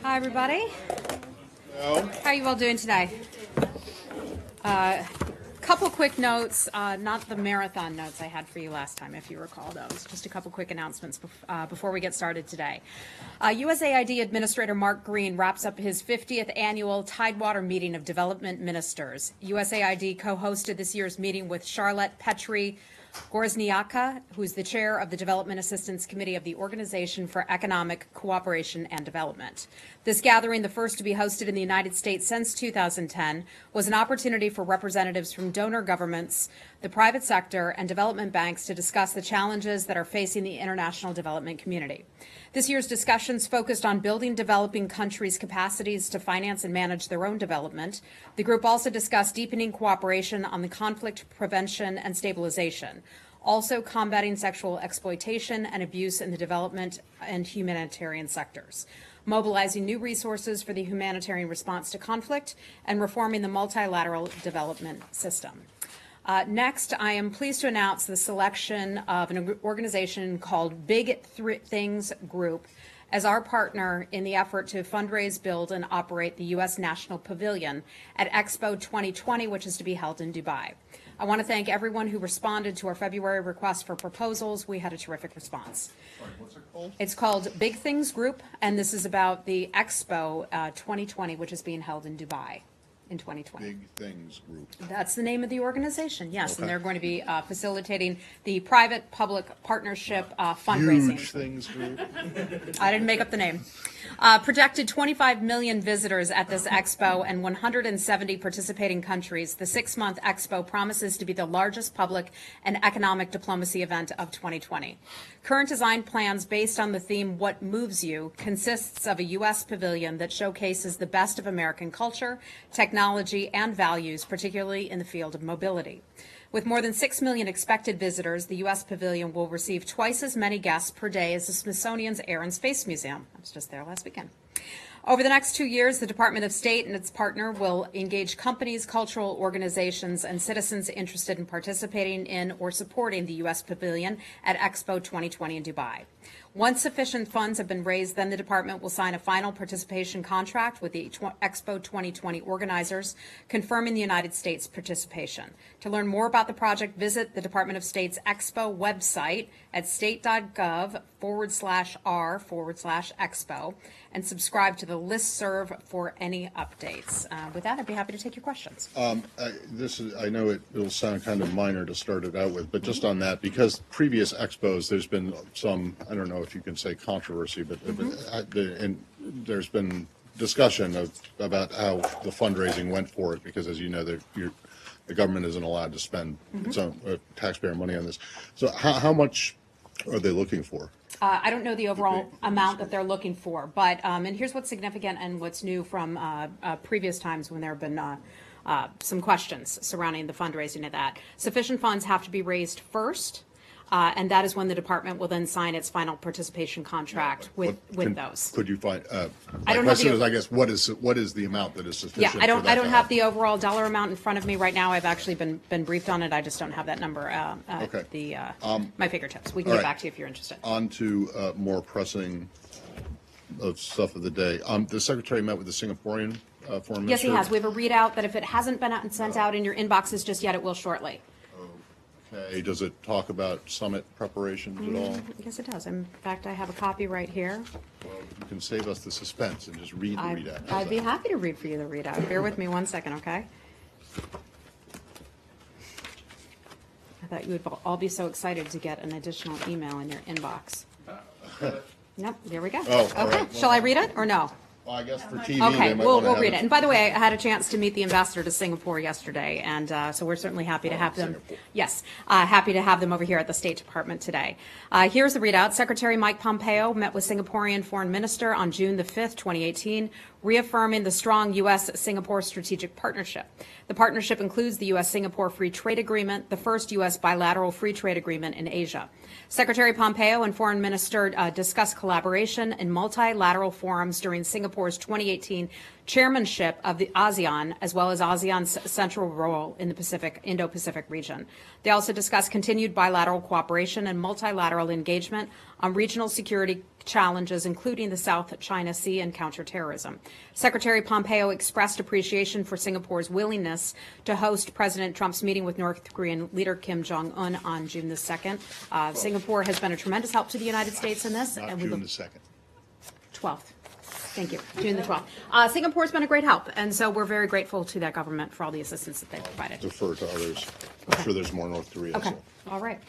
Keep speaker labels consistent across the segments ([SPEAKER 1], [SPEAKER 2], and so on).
[SPEAKER 1] Hi, everybody.
[SPEAKER 2] Hello.
[SPEAKER 1] How are you all doing today? Couple quick notes, not the marathon notes I had for you last time, if you recall those. Just a couple quick announcements before we get started today. USAID Administrator Mark Green wraps up his 50th annual Tidewater Meeting of Development Ministers. USAID co-hosted this year's meeting with Charlotte Petrie Gorzniaka, who's the chair of the Development Assistance Committee of the Organization for Economic Cooperation and Development. This gathering, the first to be hosted in the United States since 2010, was an opportunity for representatives from donor governments, the private sector, and development banks to discuss the challenges that are facing the international development community. This year's discussions focused on building developing countries' capacities to finance and manage their own development. The group also discussed deepening cooperation on the conflict prevention and stabilization, also combating sexual exploitation and abuse in the development and humanitarian sectors, mobilizing new resources for the humanitarian response to conflict, and reforming the multilateral development system. Next, I am pleased to announce the selection of an organization called Big Things Group as our partner in the effort to fundraise, build, and operate the U.S. National Pavilion at Expo 2020, which is to be held in Dubai. I want to thank everyone who responded to our February request for proposals. We had a terrific response.
[SPEAKER 2] Sorry, what's it called?
[SPEAKER 1] It's called Big Things Group, and this is about the Expo 2020, which is being held in Dubai in 2020.
[SPEAKER 2] Big Things Group.
[SPEAKER 1] That's the name of the organization, yes,
[SPEAKER 2] Okay.
[SPEAKER 1] and they're going to be facilitating the private-public partnership fundraising.
[SPEAKER 2] Huge Things Group.
[SPEAKER 1] I didn't make up the name. Projected 25 million visitors at this expo and 170 participating countries. The 6-month expo promises to be the largest public and economic diplomacy event of 2020. Current design plans based on the theme What Moves You consists of a U.S. pavilion that showcases the best of American culture, technology, and values, particularly in the field of mobility. With more than 6 million expected visitors, the U.S. Pavilion will receive twice as many guests per day as the Smithsonian's Air and Space Museum. I was just there last weekend. Over the next 2 years, the Department of State and its partner will engage companies, cultural organizations, and citizens interested in participating in or supporting the U.S. Pavilion at Expo 2020 in Dubai. Once sufficient funds have been raised, then the department will sign a final participation contract with the Expo 2020 organizers, confirming the United States participation. To learn more about the project, visit the Department of State's Expo website at state.gov/r/expo and subscribe to the listserv for any updates. With that, I'd be happy to take your questions.
[SPEAKER 2] I know it'll sound kind of minor to start it out with, but just on that, because previous expos, there's been some, I don't know if you can say controversy, but and there's been discussion about how the fundraising went for it, because as you know, the government isn't allowed to spend its own taxpayer money on this. So how much are they looking for?
[SPEAKER 1] I don't know the overall amount that they're looking for, but and here's what's significant and what's new from previous times when there have been some questions surrounding the fundraising of that. Sufficient funds have to be raised first, and that is when the department will then sign its final participation contract with those.
[SPEAKER 2] Could you find?
[SPEAKER 1] I
[SPEAKER 2] My
[SPEAKER 1] don't
[SPEAKER 2] question
[SPEAKER 1] have
[SPEAKER 2] is, I guess, what is the amount that is sufficient?
[SPEAKER 1] Yeah, I don't have the overall dollar amount in front of me right now. I've actually been briefed on it. I just don't have that number at my fingertips. We can get back to you if you're interested.
[SPEAKER 2] On to more pressing of stuff of the day. The secretary met with the Singaporean foreign minister.
[SPEAKER 1] Yes, he has. We have a readout that if it hasn't been sent out in your inboxes just yet, it will shortly.
[SPEAKER 2] Okay. Does it talk about summit preparations at all?
[SPEAKER 1] Yes, it does. In fact, I have a copy right here.
[SPEAKER 2] Well, you can save us the suspense and just read the readout.
[SPEAKER 1] I'd be happy to read for you the readout. Bear with me one second, okay? I thought you would all be so excited to get an additional email in your inbox. Nope, there we go.
[SPEAKER 2] Oh,
[SPEAKER 1] okay.
[SPEAKER 2] all right.
[SPEAKER 1] Shall I read it or no?
[SPEAKER 2] Well, I guess for TV,
[SPEAKER 1] Okay,
[SPEAKER 2] they might
[SPEAKER 1] we'll
[SPEAKER 2] want to have
[SPEAKER 1] read it. And by the way, I had a chance to meet the ambassador to Singapore yesterday, and so we're certainly happy to have them.
[SPEAKER 2] Singapore.
[SPEAKER 1] Yes, happy to have them over here at the State Department today. Here's the readout. Secretary Mike Pompeo met with Singaporean Foreign Minister on June the 5th, 2018, reaffirming the strong U.S.-Singapore strategic partnership. The partnership includes the U.S.-Singapore Free Trade Agreement, the first U.S. bilateral free trade agreement in Asia. Secretary Pompeo and Foreign Minister discussed collaboration in multilateral forums during Singapore's 2018 chairmanship of the ASEAN, as well as ASEAN's central role in the Indo-Pacific region. They also discussed continued bilateral cooperation and multilateral engagement on regional security challenges, including the South China Sea and counterterrorism. Secretary Pompeo expressed appreciation for Singapore's willingness to host President Trump's meeting with North Korean leader Kim Jong-un on June the 2nd. Singapore has been a tremendous help to the United States in this.
[SPEAKER 2] Not
[SPEAKER 1] and
[SPEAKER 2] June the 2nd.
[SPEAKER 1] 12th. Thank you. June the 12th. Singapore's been a great help, and so we're very grateful to that government for all the assistance that they've provided.
[SPEAKER 2] Defer to others. I'm sure there's more North Korea.
[SPEAKER 1] Okay.
[SPEAKER 2] So.
[SPEAKER 1] All right.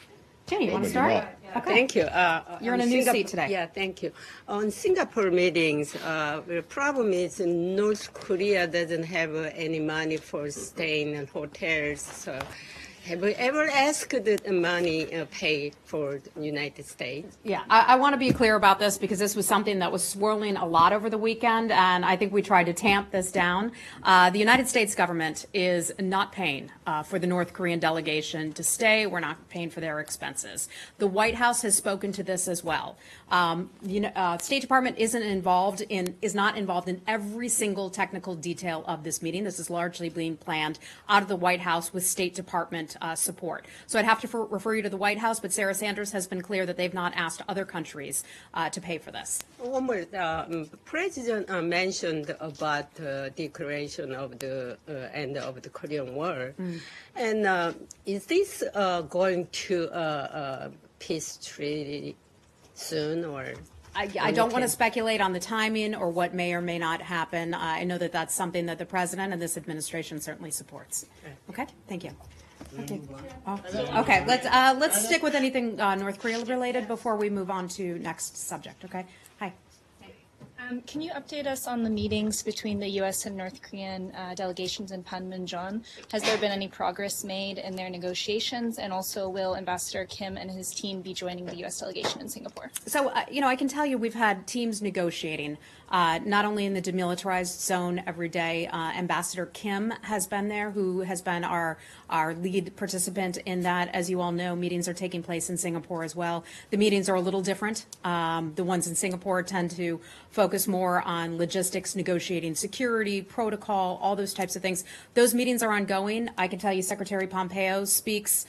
[SPEAKER 1] Jenny, you want to
[SPEAKER 2] maybe
[SPEAKER 1] start?
[SPEAKER 2] not.
[SPEAKER 1] Okay.
[SPEAKER 3] Thank you.
[SPEAKER 1] You're in a new seat today.
[SPEAKER 3] Yeah, thank you. On Singapore meetings, the problem is North Korea doesn't have any money for staying in hotels. So have you ever asked the money paid for the United States?
[SPEAKER 1] Yeah, I want to be clear about this because this was something that was swirling a lot over the weekend, and I think we tried to tamp this down. The United States government is not paying for the North Korean delegation to stay. We're not paying for their expenses. The White House has spoken to this as well. State Department is not involved in every single technical detail of this meeting. This is largely being planned out of the White House with State Department support. So I'd have to refer you to the White House, but Sarah Sanders has been clear that they've not asked other countries to pay for this.
[SPEAKER 3] One more, President mentioned about the declaration of the end of the Korean War. And is this going to peace treaty soon, or?
[SPEAKER 1] I don't want to speculate on the timing or what may or may not happen. I know that that's something that the president and this administration certainly supports. Okay, thank you. Okay. Okay, let's stick with anything North Korea related before we move on to next subject. Okay. Hi.
[SPEAKER 4] Can you update us on the meetings between the U.S. and North Korean delegations in Panmunjom? Has there been any progress made in their negotiations? And also, will Ambassador Kim and his team be joining the U.S. delegation in Singapore?
[SPEAKER 1] So, I can tell you we've had teams negotiating, not only in the demilitarized zone every day. Ambassador Kim has been there, who has been our lead participant in that. As you all know, meetings are taking place in Singapore as well. The meetings are a little different. The ones in Singapore tend to focus more on logistics, negotiating security, protocol, all those types of things. Those meetings are ongoing. I can tell you Secretary Pompeo speaks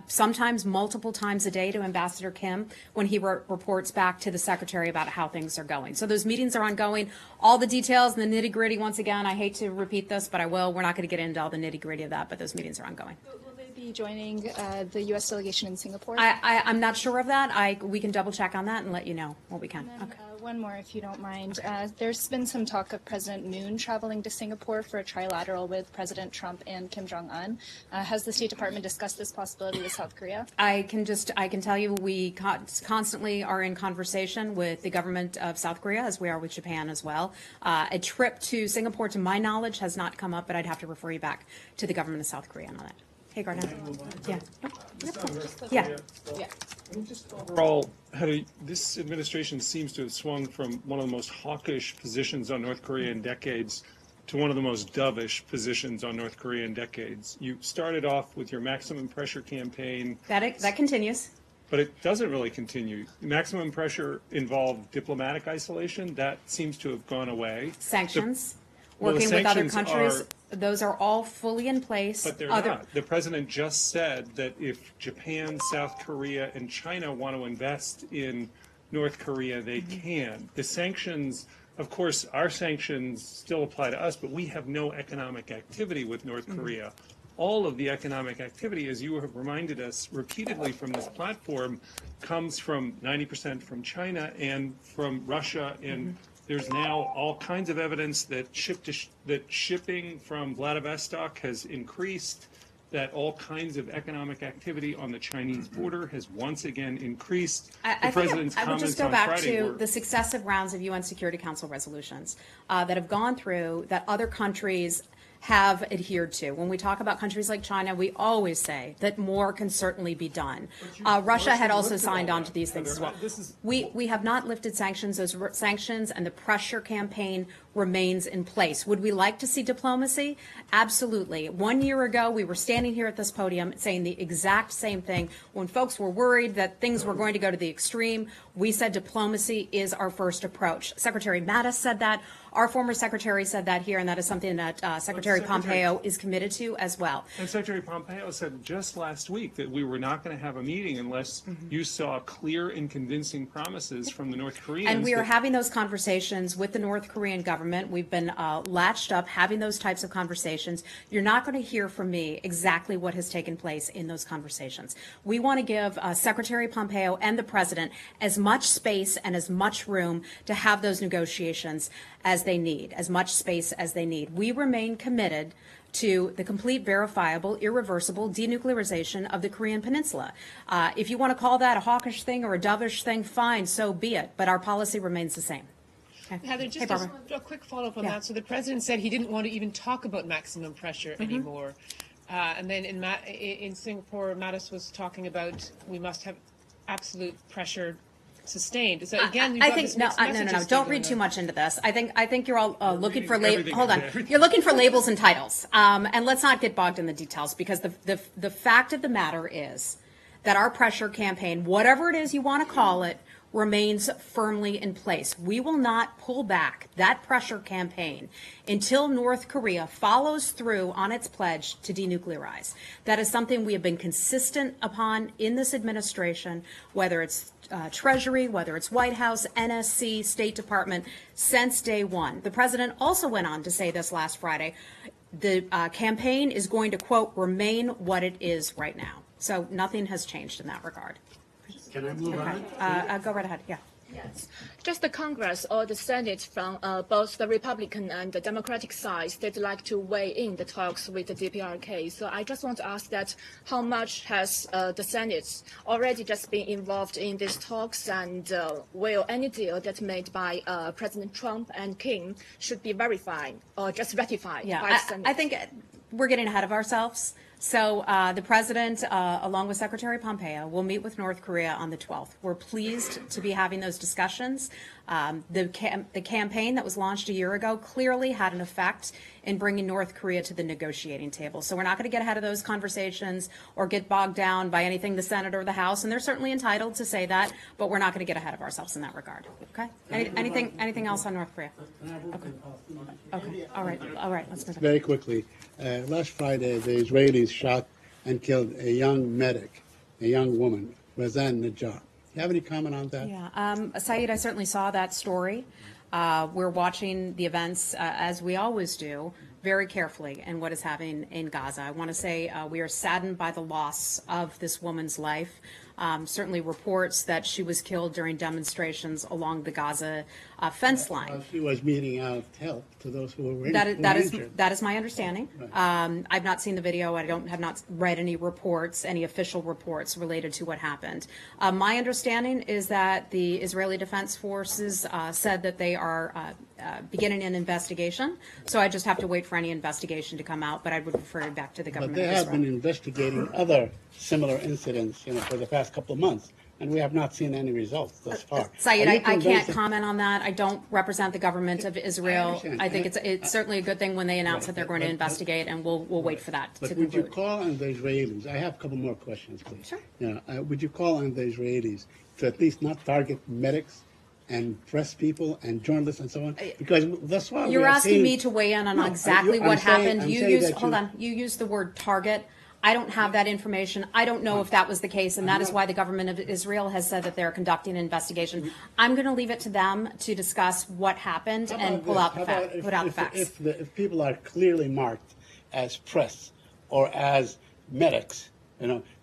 [SPEAKER 1] sometimes multiple times a day to Ambassador Kim when he reports back to the Secretary about how things are going. So those meetings are ongoing. All the details and the nitty-gritty, once again, I hate to repeat this, but I will. We're not going to get into all the nitty-gritty of that, but those meetings are ongoing.
[SPEAKER 4] Will they be joining the U.S. delegation in Singapore?
[SPEAKER 1] I'm not sure of that. We can double check on that and let you know what we can.
[SPEAKER 4] And then,
[SPEAKER 1] Okay.
[SPEAKER 4] one more, if you don't mind. There's been some talk of President Moon traveling to Singapore for a trilateral with President Trump and Kim Jong-un. Has the State Department discussed this possibility with South Korea?
[SPEAKER 1] I can tell you we constantly are in conversation with the government of South Korea, as we are with Japan as well. A trip to Singapore, to my knowledge, has not come up, but I'd have to refer you back to the government of South Korea on that. Hey, Gardner. Yeah. Yeah.
[SPEAKER 4] Yeah.
[SPEAKER 5] Just overall, this administration seems to have swung from one of the most hawkish positions on North Korea in decades to one of the most dovish positions on North Korea in decades. You started off with your maximum pressure campaign.
[SPEAKER 1] That continues.
[SPEAKER 5] But it doesn't really continue. Maximum pressure involved diplomatic isolation. That seems to have gone away.
[SPEAKER 1] Sanctions,
[SPEAKER 5] Well, the
[SPEAKER 1] working with other
[SPEAKER 5] sanctions
[SPEAKER 1] countries, those are all fully in place.
[SPEAKER 5] But they're not. The president just said that if Japan, South Korea, and China want to invest in North Korea, they can. The sanctions, of course, our sanctions still apply to us, but we have no economic activity with North Korea. All of the economic activity, as you have reminded us repeatedly from this platform, comes from 90% from China and from Russia. And there's now all kinds of evidence that shipping from Vladivostok has increased, that all kinds of economic activity on the Chinese border has once again increased.
[SPEAKER 1] I would just go back to the successive rounds of UN Security Council resolutions that have gone through that other countries have adhered to. When we talk about countries like China, we always say that more can certainly be done. Russia had also signed on to these things as well. We have not lifted sanctions. Those sanctions and the pressure campaign remains in place. Would we like to see diplomacy? Absolutely. 1 year ago, we were standing here at this podium saying the exact same thing. When folks were worried that things were going to go to the extreme, we said diplomacy is our first approach. Secretary Mattis said that. Our former secretary said that here, and that is something that Secretary Pompeo is committed to as well.
[SPEAKER 5] And Secretary Pompeo said just last week that we were not going to have a meeting unless you saw clear and convincing promises from the North Koreans.
[SPEAKER 1] And we are having those conversations with the North Korean government. We've been latched up having those types of conversations. You're not going to hear from me exactly what has taken place in those conversations. We want to give Secretary Pompeo and the President as much space and as much room to have those negotiations as they need, as much space as they need. We remain committed to the complete, verifiable, irreversible denuclearization of the Korean Peninsula. If you want to call that a hawkish thing or a dovish thing, fine, so be it. But our policy remains the same. Okay.
[SPEAKER 6] Heather, just
[SPEAKER 1] Barbara.
[SPEAKER 6] a quick follow-up on
[SPEAKER 1] Yeah.
[SPEAKER 6] that. So the president said he didn't want to even talk about maximum pressure anymore. And then in Singapore, Mattis was talking about we must have absolute pressure sustained. So again, you've
[SPEAKER 1] I
[SPEAKER 6] got
[SPEAKER 1] think
[SPEAKER 6] this
[SPEAKER 1] no,
[SPEAKER 6] mixed
[SPEAKER 1] no.
[SPEAKER 6] messages
[SPEAKER 1] Don't
[SPEAKER 6] going
[SPEAKER 1] read too
[SPEAKER 6] on.
[SPEAKER 1] much into this. I think you're all looking for labels.
[SPEAKER 5] everything
[SPEAKER 1] Hold on,
[SPEAKER 5] in there.
[SPEAKER 1] you're looking for labels and titles. And let's not get bogged in the details, because the fact of the matter is that our pressure campaign, whatever it is you want to call it, remains firmly in place. We will not pull back that pressure campaign until North Korea follows through on its pledge to denuclearize. That is something we have been consistent upon in this administration, whether it's Treasury, whether it's White House, NSC, State Department, since day one. The president also went on to say this last Friday. The campaign is going to, quote, remain what it is right now. So nothing has changed in that regard.
[SPEAKER 7] Can I move on?
[SPEAKER 1] Go right ahead. Yeah.
[SPEAKER 8] Yes. Just the Congress or the Senate from both the Republican and the Democratic sides, they'd like to weigh in the talks with the DPRK. So I just want to ask that how much has the Senate already just been involved in these talks, and will any deal that's made by President Trump and Kim should be verified or just ratified by the
[SPEAKER 1] Yeah,
[SPEAKER 8] Senate?
[SPEAKER 1] I think we're getting ahead of ourselves. So the president, along with Secretary Pompeo, will meet with North Korea on the 12th. We're pleased to be having those discussions. The campaign that was launched a year ago clearly had an effect in bringing North Korea to the negotiating table. So we're not going to get ahead of those conversations or get bogged down by anything the Senate or the House, and they're certainly entitled to say that, but we're not going to get ahead of ourselves in that regard. Okay? Anything else on North Korea? Okay. All right. Let's move on.
[SPEAKER 7] Very quickly. Last Friday, the Israelis shot and killed a young medic, a young woman, Razan Najjar. You have any comment on that?
[SPEAKER 1] Yeah, Saeed, I certainly saw that story. We're watching the events, as we always do, very carefully in what is happening in Gaza. I want to say we are saddened by the loss of this woman's life. Certainly reports that she was killed during demonstrations along the Gaza fence line.
[SPEAKER 7] She was meting out help to those who were
[SPEAKER 1] That
[SPEAKER 7] injured.
[SPEAKER 1] is my understanding. I've not seen the video. I have not read any reports, any official reports related to what happened. My understanding is that the Israeli Defense Forces said that they are beginning an investigation. So I just have to wait for any investigation to come out. But I would refer it back to the
[SPEAKER 7] But
[SPEAKER 1] government
[SPEAKER 7] they
[SPEAKER 1] of
[SPEAKER 7] have
[SPEAKER 1] Israel.
[SPEAKER 7] been investigating other similar incidents, for the past couple of months, and we have not seen any results thus far.
[SPEAKER 1] Saeed,
[SPEAKER 7] Are you
[SPEAKER 1] I can't
[SPEAKER 7] convinced that-
[SPEAKER 1] comment on that. I don't represent the government of Israel.
[SPEAKER 7] understand.
[SPEAKER 1] I think it's certainly a good thing when they announce that they're going to investigate, and we'll wait for that to
[SPEAKER 7] But would you
[SPEAKER 1] conclude.
[SPEAKER 7] call on the Israelis? I have a couple more questions, please.
[SPEAKER 1] Sure.
[SPEAKER 7] Yeah, would you call on the Israelis to at least not target medics and press people and journalists and so on? Because thus far
[SPEAKER 1] You're
[SPEAKER 7] we have
[SPEAKER 1] asking
[SPEAKER 7] seen-
[SPEAKER 1] me to weigh in on
[SPEAKER 7] No,
[SPEAKER 1] exactly
[SPEAKER 7] I'm
[SPEAKER 1] what
[SPEAKER 7] saying-
[SPEAKER 1] happened.
[SPEAKER 7] I'm
[SPEAKER 1] You
[SPEAKER 7] saying
[SPEAKER 1] used,
[SPEAKER 7] that
[SPEAKER 1] hold on, you used the word target. I don't have that information. I don't know if that was the case, and that is why the government of Israel has said that they're conducting an investigation. I'm going to leave it to them to discuss what happened
[SPEAKER 7] How
[SPEAKER 1] and
[SPEAKER 7] about
[SPEAKER 1] pull
[SPEAKER 7] this?
[SPEAKER 1] out the
[SPEAKER 7] How about
[SPEAKER 1] fact,
[SPEAKER 7] if-
[SPEAKER 1] put out the
[SPEAKER 7] if-
[SPEAKER 1] facts.
[SPEAKER 7] If people are clearly marked as press or as medics,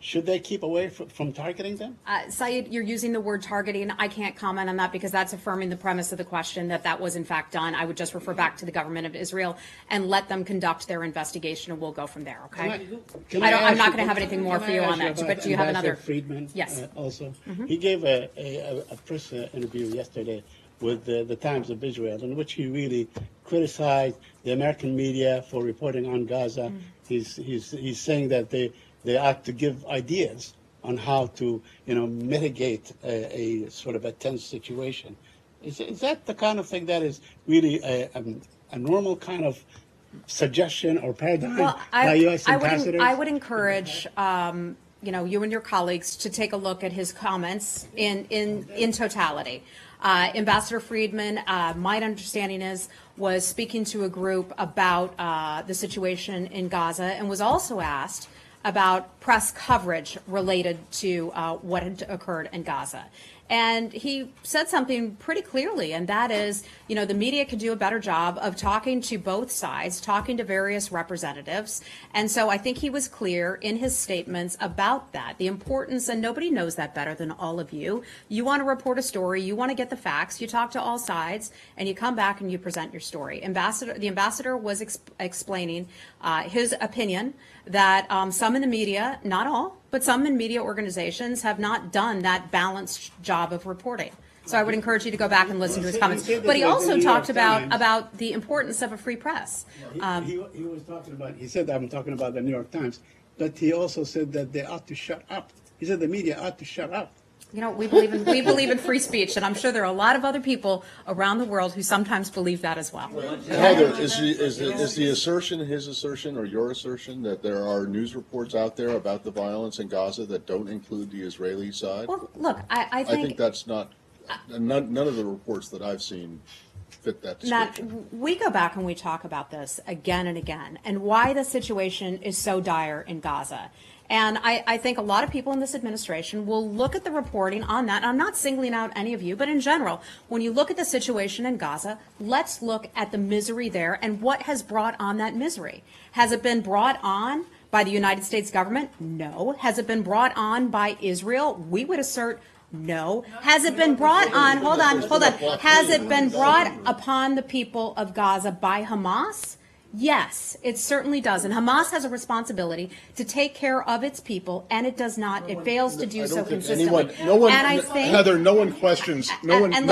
[SPEAKER 7] should they keep away from targeting them?
[SPEAKER 1] Saeed, you're using the word targeting. I can't comment on that because that's affirming the premise of the question that was in fact done. I would just refer back to the government of Israel and let them conduct their investigation, and we'll go from there. Okay? I'm not going to have anything more for you on that. But do you have another?
[SPEAKER 7] Friedman,
[SPEAKER 1] Yes.
[SPEAKER 7] also, he gave a press interview yesterday with the Times of Israel, in which he really criticized the American media for reporting on Gaza. He's saying that they ought to give ideas on how to mitigate a sort of a tense situation. Is that the kind of thing that is really a normal kind of suggestion or paradigm by U.S. ambassadors?
[SPEAKER 1] I would encourage, you and your colleagues to take a look at his comments in totality. Ambassador Friedman, my understanding was speaking to a group about the situation in Gaza and was also asked about press coverage related to what had occurred in Gaza. And he said something pretty clearly, and that is, the media could do a better job of talking to both sides, talking to various representatives. And so I think he was clear in his statements about that, the importance, and nobody knows that better than all of you. You want to report a story, you want to get the facts, you talk to all sides, and you come back and you present your story. The ambassador was explaining his opinion that some in the media, not all, but some in media organizations have not done that balanced job of reporting. So I would encourage you to go back and listen to his comments. But he also talked about the importance of a free press.
[SPEAKER 7] He was talking about, he said, I'm talking about the New York Times, but he also said that they ought to shut up. He said the media ought to shut up.
[SPEAKER 1] We believe in free speech, and I'm sure there are a lot of other people around the world who sometimes believe that as well.
[SPEAKER 2] Heather, is the assertion, his assertion or your assertion, that there are news reports out there about the violence in Gaza that don't include the Israeli side?
[SPEAKER 1] Well, look, I think
[SPEAKER 2] that's not, none of the reports that I've seen fit that description.
[SPEAKER 1] Matt, we go back and we talk about this again and again, and why the situation is so dire in Gaza. And I think a lot of people in this administration will look at the reporting on that. And I'm not singling out any of you, but in general, when you look at the situation in Gaza, let's look at the misery there and what has brought on that misery. Has it been brought on by the United States government? No. Has it been brought on by Israel? We would assert no. Has it been brought on, hold on. Has it been brought upon the people of Gaza by Hamas? Yes, it certainly does. And Hamas has a responsibility to take care of its people, and it does not. It fails to do so consistently.
[SPEAKER 2] Heather, no one questions. No one questions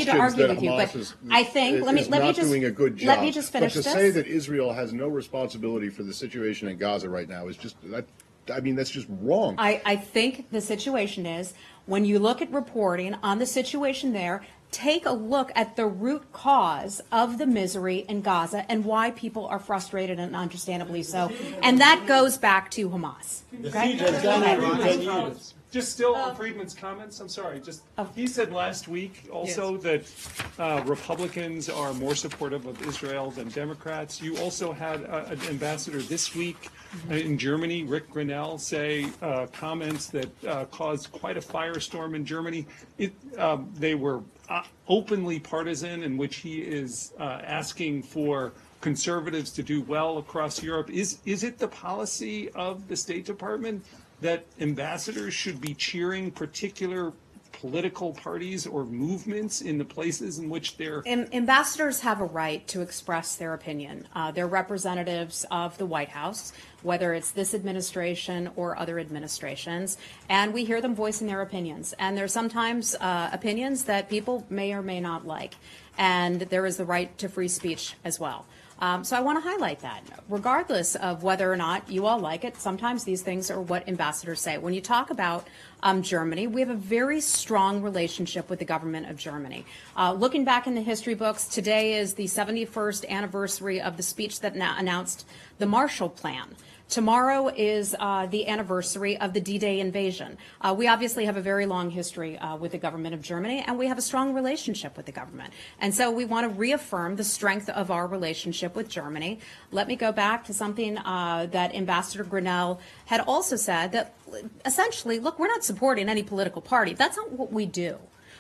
[SPEAKER 2] that Hamas is not doing a good job.
[SPEAKER 1] Let me just finish
[SPEAKER 2] this. But to say that Israel has no responsibility for the situation in Gaza right now is just, that's just wrong.
[SPEAKER 1] I think the situation is, when you look at reporting on the situation there, take a look at the root cause of the misery in Gaza and why people are frustrated, and understandably so. And that goes back to Hamas. Okay?
[SPEAKER 5] Just still on Friedman's comments, I'm sorry. He said last week also that Republicans are more supportive of Israel than Democrats. You also had an ambassador this week in Germany, Rick Grinnell, say comments that caused quite a firestorm in Germany. They were openly partisan, in which he is asking for conservatives to do well across Europe. Is it the policy of the State Department that ambassadors should be cheering particular political parties or movements in the places in which they're...
[SPEAKER 1] Ambassadors have a right to express their opinion. They're representatives of the White House, whether it's this administration or other administrations, and we hear them voicing their opinions. And there's sometimes opinions that people may or may not like, and there is the right to free speech as well. So I want to highlight that. Regardless of whether or not you all like it, sometimes these things are what ambassadors say. When you talk about Germany, we have a very strong relationship with the government of Germany. Looking back in the history books, today is the 71st anniversary of the speech that announced the Marshall Plan. Tomorrow is the anniversary of the D-Day invasion. We obviously have a very long history with the government of Germany, and we have a strong relationship with the government. And so we want to reaffirm the strength of our relationship with Germany. Let me go back to something that Ambassador Grinnell had also said, that essentially, look, we're not supporting any political party. That's not what we do.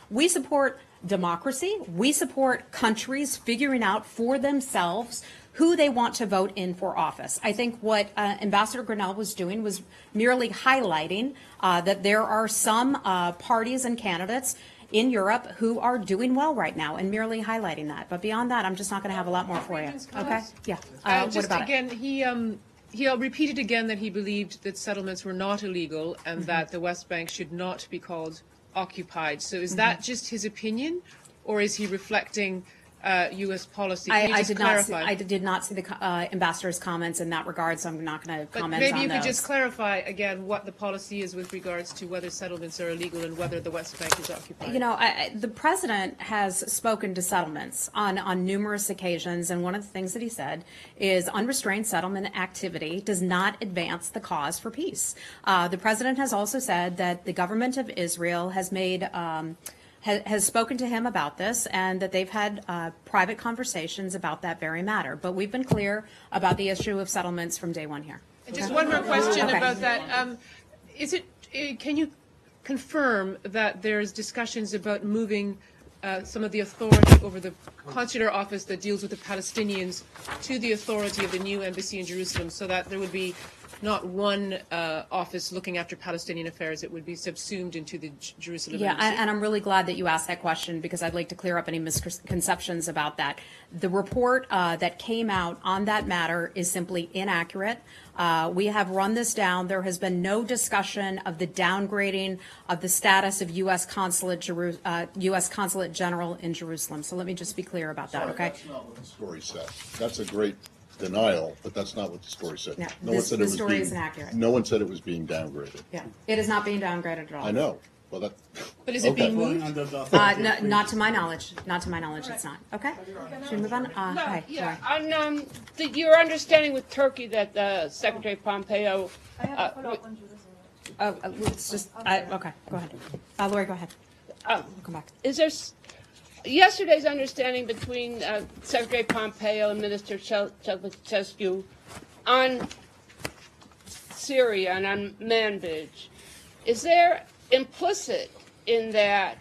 [SPEAKER 1] We support democracy. We support countries figuring out for themselves who they want to vote in for office. I think what Ambassador Grinnell was doing was merely highlighting that there are some parties and candidates in Europe who are doing well right now, and merely highlighting that. But beyond that, I'm just not going to have a lot more for you. Okay? Yeah. What about
[SPEAKER 6] again, it? He repeated again that he believed that settlements were not illegal and that the West Bank should not be called occupied. So is that just his opinion, or is he reflecting U.S. policy. Can you
[SPEAKER 1] I
[SPEAKER 6] just
[SPEAKER 1] did not see,
[SPEAKER 6] clarify?
[SPEAKER 1] I did not see the ambassador's comments in that regard, so I'm not going to
[SPEAKER 6] But
[SPEAKER 1] comment
[SPEAKER 6] maybe
[SPEAKER 1] on
[SPEAKER 6] you
[SPEAKER 1] those.
[SPEAKER 6] could just clarify again what the policy is with regards to whether settlements are illegal and whether the West Bank is occupied.
[SPEAKER 1] You know, the president has spoken to settlements on numerous occasions, and one of the things that he said is unrestrained settlement activity does not advance the cause for peace. The president has also said that the government of Israel has made has spoken to him about this, and that they've had private conversations about that very matter. But we've been clear about the issue of settlements from day one here.
[SPEAKER 6] And just one more question
[SPEAKER 1] Okay.
[SPEAKER 6] about that. Can you confirm that there's discussions about moving some of the authority over the consular office that deals with the Palestinians to the authority of the new embassy in Jerusalem, so that there would be not one office looking after Palestinian affairs, it would be subsumed into the Jerusalem
[SPEAKER 1] Yeah,
[SPEAKER 6] embassy?
[SPEAKER 1] and I'm really glad that you asked that question, because I'd like to clear up any misconceptions about that. The report that came out on that matter is simply inaccurate. We have run this down. There has been no discussion of the downgrading of the status of U.S. Consulate General in Jerusalem. So let me just be clear about that, okay?
[SPEAKER 2] That's not what the story said. That's a great denial, but that's not what the story said.
[SPEAKER 1] Yeah,
[SPEAKER 2] No one said it
[SPEAKER 1] the
[SPEAKER 2] was
[SPEAKER 1] story
[SPEAKER 2] being-
[SPEAKER 1] is inaccurate.
[SPEAKER 2] No one said it was being downgraded.
[SPEAKER 1] Yeah, it is not being downgraded at all.
[SPEAKER 2] I know. Well, that.
[SPEAKER 6] But is it
[SPEAKER 2] Okay.
[SPEAKER 6] being moved?
[SPEAKER 7] Under the
[SPEAKER 1] Not to my knowledge. Not to my knowledge, it's not. Okay? Should we move on? Hi,
[SPEAKER 9] Yeah,
[SPEAKER 1] sorry.
[SPEAKER 9] on your understanding with Turkey that Secretary Pompeo.
[SPEAKER 1] It's just, okay, go ahead. Lori, go ahead. We'll come back.
[SPEAKER 9] Is there yesterday's understanding between Secretary Pompeo and Minister Chavcescu on Syria and on Manbij? Is there implicit in that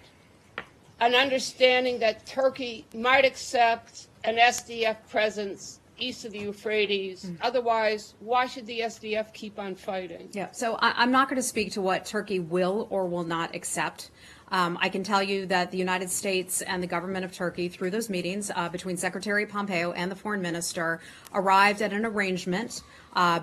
[SPEAKER 9] an understanding that Turkey might accept an SDF presence east of the Euphrates? Otherwise, why should the SDF keep on fighting?
[SPEAKER 1] Yeah, so I'm not going to speak to what Turkey will or will not accept. I can tell you that the United States and the government of Turkey, through those meetings between Secretary Pompeo and the foreign minister, arrived at an arrangement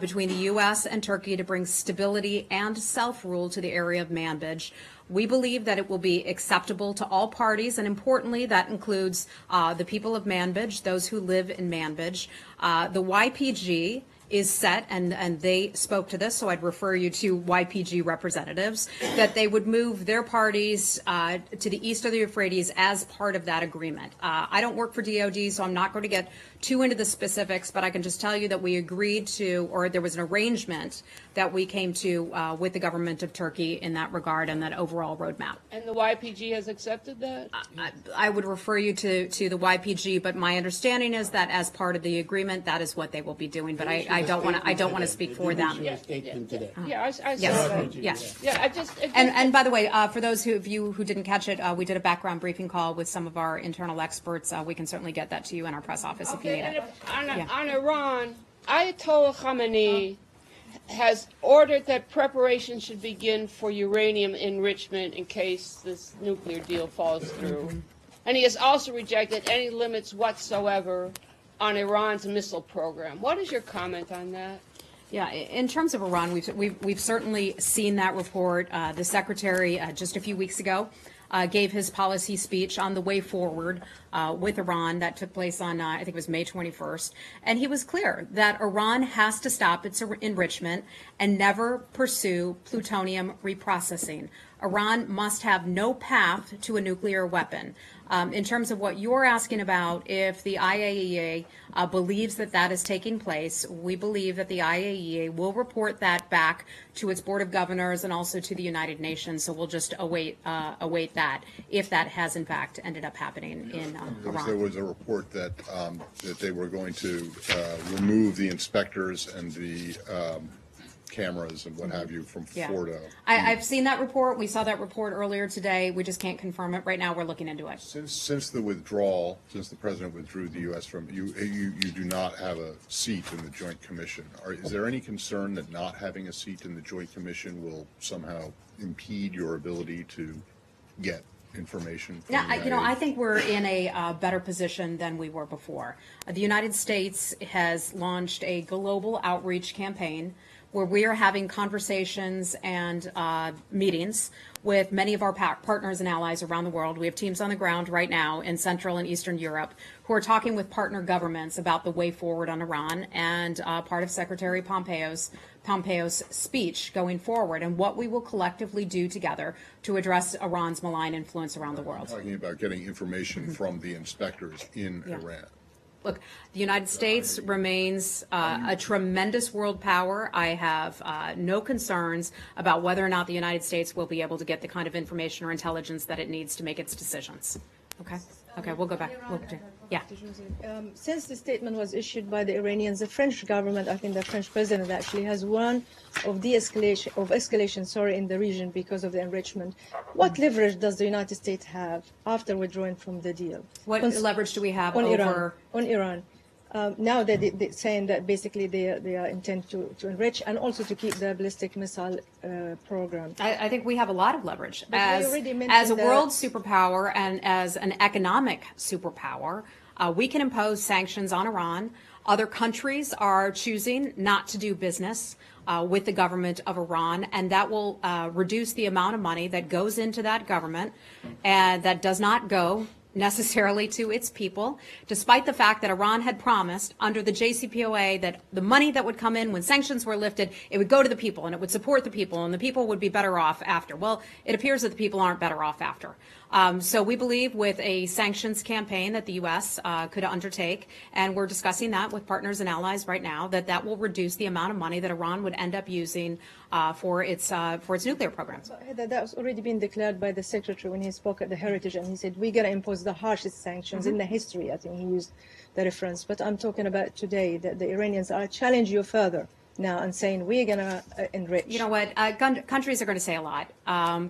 [SPEAKER 1] between the U.S. and Turkey to bring stability and self-rule to the area of Manbij. We believe that it will be acceptable to all parties, and importantly, that includes the people of Manbij, those who live in Manbij. The YPG is set, and they spoke to this, so I'd refer you to YPG representatives, that they would move their parties to the east of the Euphrates as part of that agreement. I don't work for DOD, so I'm not going to get too into the specifics, but I can just tell you that we agreed to, or there was an arrangement that we came to with the government of Turkey in that regard and that overall roadmap.
[SPEAKER 9] And the YPG has accepted that?
[SPEAKER 1] I would refer you to the YPG, but my understanding is that as part of the agreement, that is what they will be doing. But I don't want to speak for them.
[SPEAKER 7] They did issue a statement today.
[SPEAKER 9] Yeah, I saw
[SPEAKER 1] Yes.
[SPEAKER 9] that.
[SPEAKER 1] Yes.
[SPEAKER 9] Yeah, I just.
[SPEAKER 1] And by the way, for those of you who didn't catch it, we did a background briefing call with some of our internal experts. We can certainly get that to you in our press office if you need
[SPEAKER 9] And
[SPEAKER 1] it.
[SPEAKER 9] on Iran, Ayatollah Khamenei has ordered that preparation should begin for uranium enrichment in case this nuclear deal falls through. And he has also rejected any limits whatsoever on Iran's missile program. What is your comment on that?
[SPEAKER 1] Yeah, in terms of Iran, we've certainly seen that report. The secretary just a few weeks ago gave his policy speech on the way forward with Iran that took place on, I think it was May 21st. And he was clear that Iran has to stop its enrichment and never pursue plutonium reprocessing. Iran must have no path to a nuclear weapon. In terms of what you're asking about, if the IAEA believes that that is taking place, we believe that the IAEA will report that back to its Board of Governors and also to the United Nations. So we'll just await that, if that has in fact ended up happening in Iran.
[SPEAKER 2] There was a report that they were going to remove the inspectors and the cameras and what have you from
[SPEAKER 1] Yeah.
[SPEAKER 2] Florida.
[SPEAKER 1] I've seen that report. We saw that report earlier today. We just can't confirm it right now. We're looking into it.
[SPEAKER 2] Since the withdrawal, since the president withdrew the U.S. from you do not have a seat in the Joint Commission. Is there any concern that not having a seat in the Joint Commission will somehow impede your ability to get information from
[SPEAKER 1] Yeah,
[SPEAKER 2] the
[SPEAKER 1] I think we're in a better position than we were before. The United States has launched a global outreach campaign where we are having conversations and meetings with many of our partners and allies around the world. We have teams on the ground right now in Central and Eastern Europe who are talking with partner governments about the way forward on Iran and part of Secretary Pompeo's speech going forward and what we will collectively do together to address Iran's malign influence around the world.
[SPEAKER 2] Talking about getting information from the inspectors in Iran.
[SPEAKER 1] Look, the United States remains a tremendous world power. I have no concerns about whether or not the United States will be able to get the kind of information or intelligence that it needs to make its decisions. Okay? Okay, we'll go back. Yeah.
[SPEAKER 10] Since the statement was issued by the Iranians, the French government, I think the French president actually has warned of escalation in the region because of the enrichment. What leverage does the United States have after withdrawing from the deal?
[SPEAKER 1] What leverage do we have
[SPEAKER 10] on
[SPEAKER 1] over
[SPEAKER 10] Iran? Now they're saying that basically they are intent to enrich and also to keep the ballistic missile program.
[SPEAKER 1] I think we have a lot of leverage
[SPEAKER 10] But we already mentioned
[SPEAKER 1] as a
[SPEAKER 10] that-
[SPEAKER 1] world superpower and as an economic superpower. We can impose sanctions on Iran. Other countries are choosing not to do business with the government of Iran, and that will reduce the amount of money that goes into that government and that does not go necessarily to its people, despite the fact that Iran had promised under the JCPOA that the money that would come in when sanctions were lifted, it would go to the people and it would support the people and the people would be better off after. Well, it appears that the people aren't better off after. So we believe with a sanctions campaign that the U.S. Could undertake, and we're discussing that with partners and allies right now, that will reduce the amount of money that Iran would end up using for its nuclear programs.
[SPEAKER 10] That's already been declared by the secretary when he spoke at the Heritage, and he said we're going to impose the harshest sanctions in the history. I think he used the reference. But I'm talking about today that the Iranians are challenging you further now and saying we're going to enrich.
[SPEAKER 1] You know what? Countries are going to say a lot.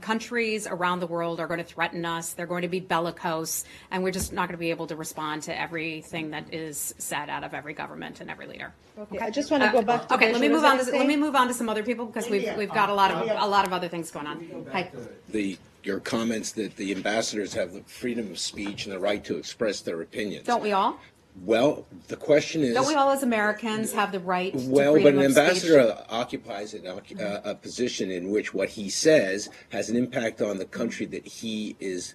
[SPEAKER 1] Countries around the world are going to threaten us. They're going to be bellicose, and we're just not going to be able to respond to everything that is said out of every government and every leader.
[SPEAKER 10] Okay, I just want to go back to
[SPEAKER 1] okay,
[SPEAKER 10] the
[SPEAKER 1] let me move on to some other people because we've got a lot of other things going on. Hi.
[SPEAKER 11] Your comments that the ambassadors have the freedom of speech and the right to express their opinions.
[SPEAKER 1] Don't we all?
[SPEAKER 11] Well, the question is...
[SPEAKER 1] Don't we all as Americans have the right to
[SPEAKER 11] well,
[SPEAKER 1] freedom
[SPEAKER 11] but an
[SPEAKER 1] of speech?
[SPEAKER 11] ambassador occupies a position in which what he says has an impact on the country that he is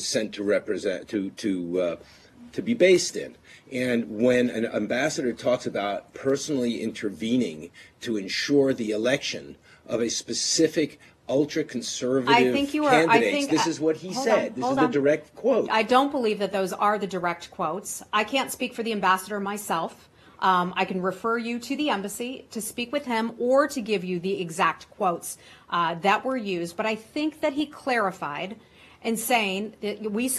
[SPEAKER 11] sent to represent, to be based in. And when an ambassador talks about personally intervening to ensure the election of a specific ultra-conservative candidate, this is what he said. This is the direct quote.
[SPEAKER 1] I don't believe that those are the direct quotes. I can't speak for the ambassador myself. I can refer you to the embassy to speak with him or to give you the exact quotes that were used. But I think that he clarified in saying that we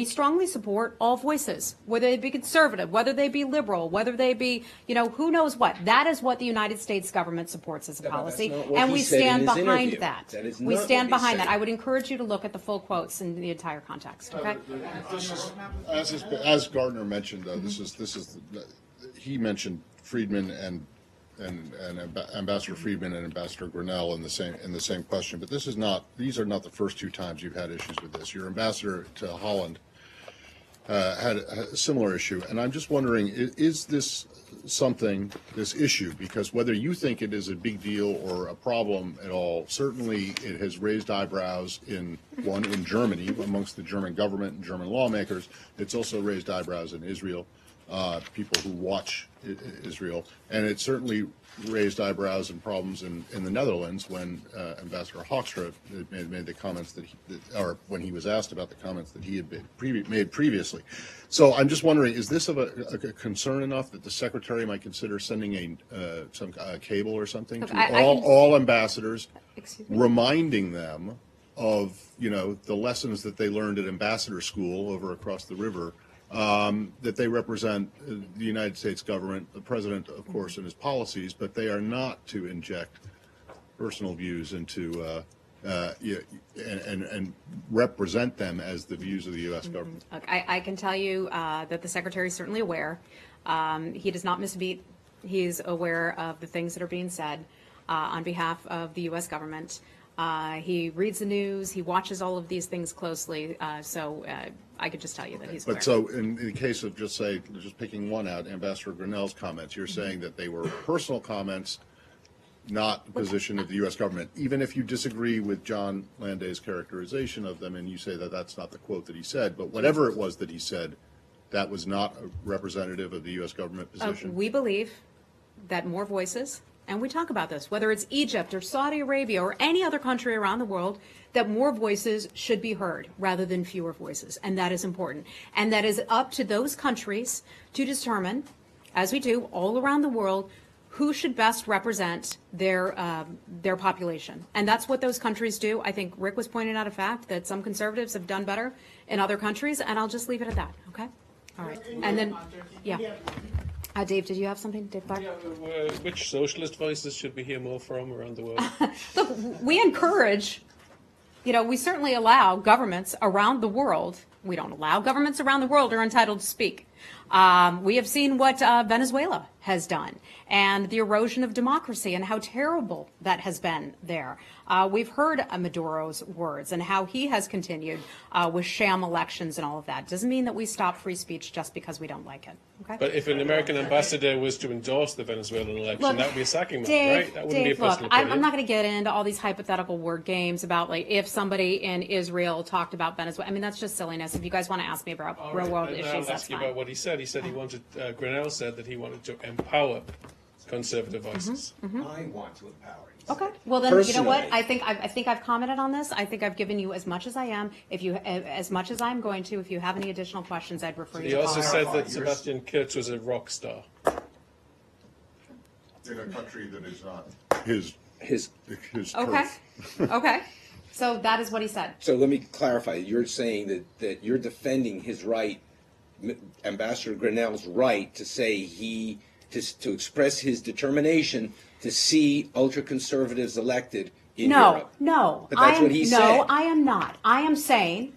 [SPEAKER 1] strongly support all voices, whether they be conservative, whether they be liberal, whether they be, who knows what. That is what the United States government supports as a policy, and we stand behind that. We stand behind that. I would encourage you to look at the full quotes in the entire context. Okay.
[SPEAKER 2] This is, as Gardner mentioned, he mentioned Friedman and Ambassador Friedman and Ambassador Grinnell in the same question. But these are not the first two times you've had issues with this. Your ambassador to Holland had a similar issue, and I'm just wondering, is this issue, because whether you think it is a big deal or a problem at all, certainly it has raised eyebrows in Germany amongst the German government and German lawmakers. It's also raised eyebrows in Israel. People who watch Israel, and it certainly raised eyebrows and problems in the Netherlands when Ambassador Hoekstra made the comments or when he was asked about the comments that he had made previously. So I'm just wondering, is this of a concern enough that the Secretary might consider sending some cable or something to all ambassadors, reminding them of the lessons that they learned at ambassador school over across the river? That they represent the United States government, the president, of course, and his policies, but they are not to inject personal views into and represent them as the views of the U.S. government.
[SPEAKER 1] Look, I can tell you that the Secretary is certainly aware. He does not miss a beat. He's aware of the things that are being said on behalf of the U.S. government. He reads the news. He watches all of these things closely. I could just tell you that he's aware.
[SPEAKER 2] But so in the case of just picking one out, Ambassador Grinnell's comments, you're saying that they were personal comments, not the position of the U.S. government, even if you disagree with John Landay's characterization of them and you say that that's not the quote that he said, but whatever it was that he said, that was not a representative of the U.S. government position?
[SPEAKER 1] We believe that more voices, and we talk about this, whether it's Egypt or Saudi Arabia or any other country around the world, that more voices should be heard rather than fewer voices. And that is important. And that is up to those countries to determine, as we do all around the world, who should best represent their population. And that's what those countries do. I think Rick was pointing out a fact that some conservatives have done better in other countries, and I'll just leave it at that, okay? All right. And then, yeah. Dave, did you have something? Dave Clark?
[SPEAKER 12] Yeah, which socialist voices should we hear more from around the world?
[SPEAKER 1] Look, we encourage, we certainly allow governments around the world. We don't allow governments around the world are entitled to speak. We have seen what Venezuela has done and the erosion of democracy and how terrible that has been there. We've heard Maduro's words and how he has continued with sham elections and all of that. Doesn't mean that we stop free speech just because we don't like it. Okay?
[SPEAKER 12] But if an American ambassador was to endorse the Venezuelan election,
[SPEAKER 1] Look,
[SPEAKER 12] that would be a sacking mob,
[SPEAKER 1] Dave,
[SPEAKER 12] right? That wouldn't
[SPEAKER 1] Dave,
[SPEAKER 12] be a personal
[SPEAKER 1] look,
[SPEAKER 12] opinion.
[SPEAKER 1] I'm not going to get into all these hypothetical word games about if somebody in Israel talked about Venezuela. I mean, that's just silliness. If you guys want to ask me about real world issues,
[SPEAKER 12] I'll
[SPEAKER 1] that's
[SPEAKER 12] ask you
[SPEAKER 1] fine.
[SPEAKER 12] about what he said. He said he wanted, Grinnell said that he wanted to empower conservative voices.
[SPEAKER 11] I want to empower you.
[SPEAKER 1] Okay. Well, then you know what?
[SPEAKER 11] Personally.
[SPEAKER 1] I think I've commented on this. I think I've given you as much as I am. As much as I'm going to. If you have any additional questions, I'd refer you
[SPEAKER 12] He
[SPEAKER 1] to
[SPEAKER 12] also
[SPEAKER 1] Paul.
[SPEAKER 12] said that Sebastian Kurz was a rock star.
[SPEAKER 2] In a country that is not his
[SPEAKER 1] Okay.
[SPEAKER 2] turf.
[SPEAKER 1] Okay. So that is what he said.
[SPEAKER 11] So let me clarify. You're saying that you're defending his right, Ambassador Grinnell's right to say to express his determination to see ultra-conservatives elected in Europe.
[SPEAKER 1] No.
[SPEAKER 11] But that's what he said.
[SPEAKER 1] No, I am not. I am saying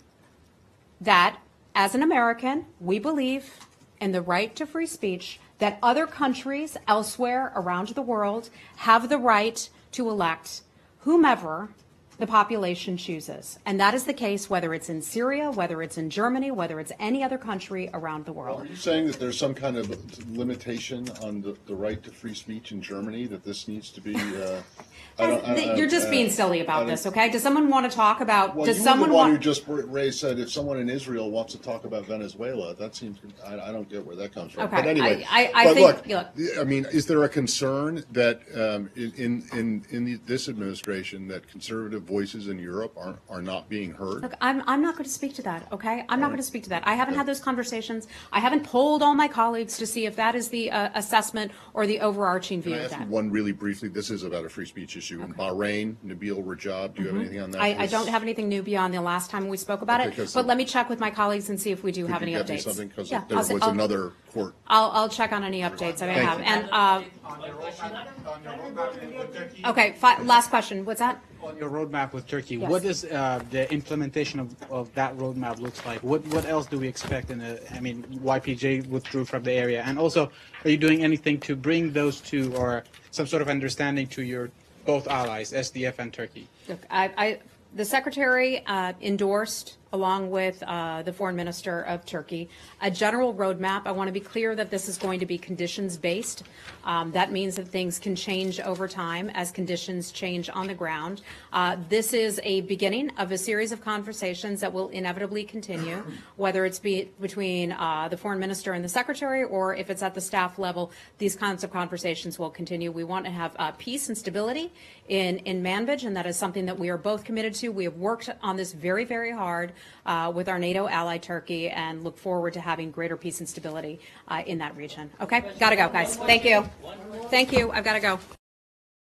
[SPEAKER 1] that as an American, we believe in the right to free speech, that other countries elsewhere around the world have the right to elect whomever the population chooses. And that is the case whether it's in Syria, whether it's in Germany, whether it's any other country around the world.
[SPEAKER 2] Are you saying that there's some kind of limitation on the right to free speech in Germany, that this needs to be...
[SPEAKER 1] You're just being silly about this, okay? Does someone want to talk about...
[SPEAKER 2] Well,
[SPEAKER 1] does
[SPEAKER 2] you
[SPEAKER 1] someone
[SPEAKER 2] were the one
[SPEAKER 1] want...
[SPEAKER 2] who just said if someone in Israel wants to talk about Venezuela, that seems... I don't get where that comes from.
[SPEAKER 1] Okay,
[SPEAKER 2] But anyway,
[SPEAKER 1] I think...
[SPEAKER 2] look, I mean, is there a concern that in this administration that conservative voices in Europe are not being heard?
[SPEAKER 1] Look, I'm not going to speak to that, okay? I'm not going to speak to that. I haven't had those conversations. I haven't polled all my colleagues to see if that is the assessment or the overarching view
[SPEAKER 2] Can I
[SPEAKER 1] of
[SPEAKER 2] ask you
[SPEAKER 1] that.
[SPEAKER 2] one really briefly? This is about a free speech issue. In Bahrain, Nabil Rajab, do you have anything on that?
[SPEAKER 1] I don't have anything new beyond the last time we spoke about
[SPEAKER 2] Okay,
[SPEAKER 1] it,
[SPEAKER 2] 'cause
[SPEAKER 1] but let me check with my colleagues and see if we do have any
[SPEAKER 2] Could you get me
[SPEAKER 1] updates.
[SPEAKER 2] something? Because
[SPEAKER 1] Yeah,
[SPEAKER 2] there was
[SPEAKER 1] I'll-
[SPEAKER 2] another court.
[SPEAKER 1] I'll check on any updates I may
[SPEAKER 2] Thank
[SPEAKER 1] have.
[SPEAKER 2] you.
[SPEAKER 1] And, okay, last question. What's that?
[SPEAKER 13] On your roadmap with Turkey,
[SPEAKER 1] Yes.
[SPEAKER 13] what does the implementation of that roadmap looks like? What else do we expect YPJ withdrew from the area, and also, are you doing anything to bring those two or some sort of understanding to your both allies, SDF and Turkey?
[SPEAKER 1] Look, the Secretary endorsed, along with the Foreign Minister of Turkey, a general roadmap. I want to be clear that this is going to be conditions-based. That means that things can change over time as conditions change on the ground. This is a beginning of a series of conversations that will inevitably continue, whether it's between the Foreign Minister and the Secretary, or if it's at the staff level, these kinds of conversations will continue. We want to have peace and stability in Manbij, and that is something that we are both committed to. We have worked on this very, very hard with our NATO ally Turkey, and look forward to having greater peace and stability in that region. Okay, gotta go, guys. Thank you. Thank you. I've got to go.